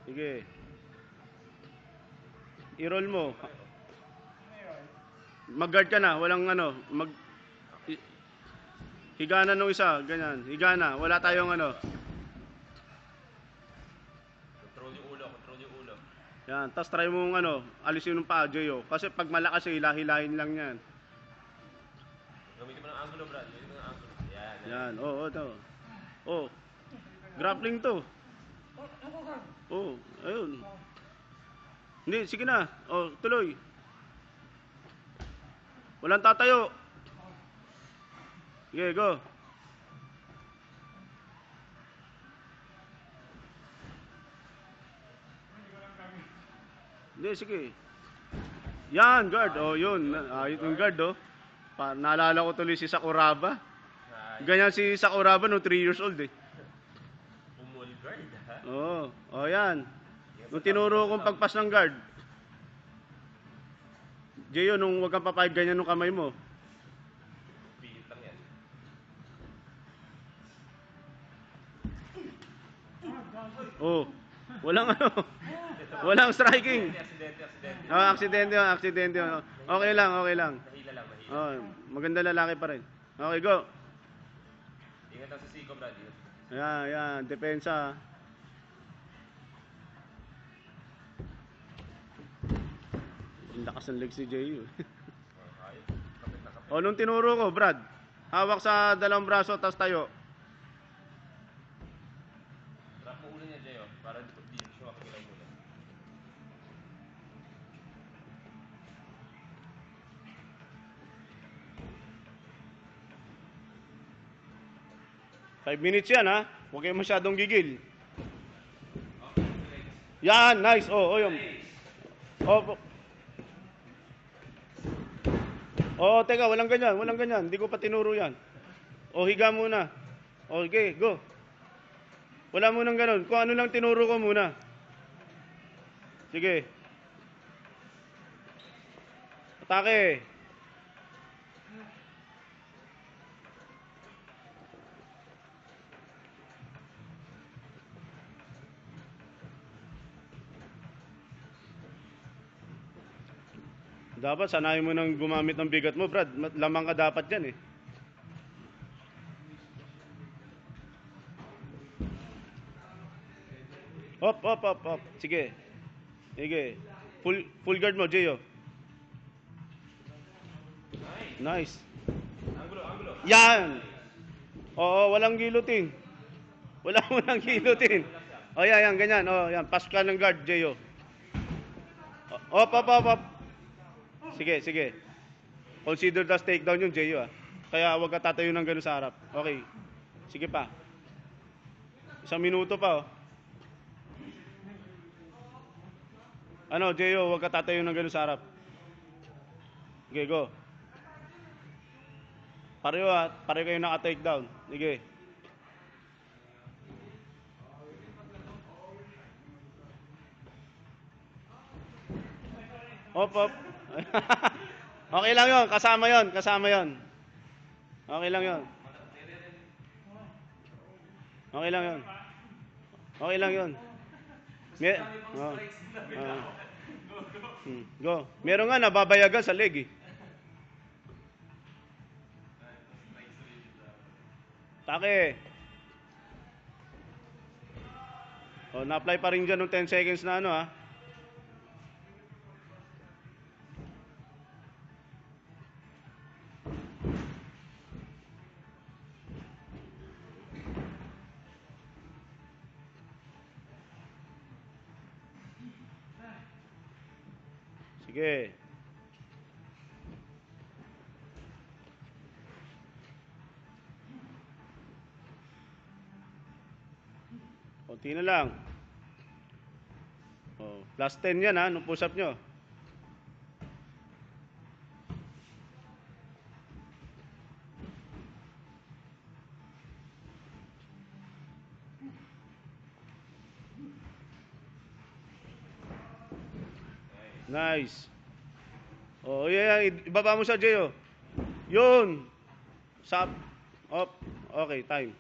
Sige. I-roll mo. Mag-guard ka na. Walang ano. Higa na nung isa. Ganyan. Higa na. Wala tayong ano. Control yung ulo. Control yung ulo. Yan. Tapos try mo ano. Alisin yung paa, Joyo. Kasi pag malakas hilahin lang yan. Gamitin mo ng angulo, Brad. Gamitin mo ng angulo. Yan. Yan. Oo, ito. Oh. Grappling to. Oh. Ayun. Hindi. Sige na. Oh, tuloy. Walang tatayo. Sige, go. Hindi, sige. Yan, guard. Oh, yun. Yung guard, oh. Naalala ko tuloy si Sakuraba. Ganyan si Sakuraba no 3 years old, eh. Umul guard, ha? Oo. Oh, yan. Nung tinuro kong pagpas ng guard. Jeyo, nung wag kang papayag ganyan nung kamay mo. Pihit lang yan. Oh. Walang ano. Walang striking. Aksidente. Aksidente. Okay lang. Nahila lang. Oh, maganda lalaki pa rin. Okay, go. Ingat lang sa siko, Brad. Yan. Depensa. Ang lakas ng legs ni J.U. O, nung tinuro ko, Brad, hawak sa dalawang braso, tapos tayo. Trap mo ulo niya, Jeyo. Para di siya makikilaw muna. Five minutes yan, ha? Huwag kayo masyadong gigil. Yan, nice. Oh, yun. Teka, walang ganyan. Hindi ko pa tinuro yan. Higa muna. Okay, go. Wala munang ganun. Kung ano lang tinuro ko muna. Sige. Atake. Dapat sanayin mo nang gumamit ng bigat mo, Brad. Lamang ka dapat yan, eh. Hop. Sige. Full guard mo, Jeyo. Nice. Angulo. Yan. Oo, walang guillotine. Walang guillotine. Yan, ganyan. Yan. Pass ka ng guard, Jeyo. Hop. Sige. Consider das takedown yung Jeyo, ah. Kaya huwag ka tatayo ng gano'n sa harap. Okay. Sige pa. 1 minuto pa, oh. Ano, Jeyo, huwag ka tatayo ng gano'n sa harap. Okay, go. Pareho, ha. Pareho kayo naka-takedown. Sige. Hop. Okay lang yun. Kasama yun. Okay lang yun. Go. Meron nga nababayagan sa leg, eh. Take. Na-apply pa rin dyan ng 10 seconds na ano, ha. Sige. Kunti na lang. Plus 10 yan, ha, nung push-up nyo. Nice. Ibaba mo siya, Jeyo. Yun. Up. Okay, time.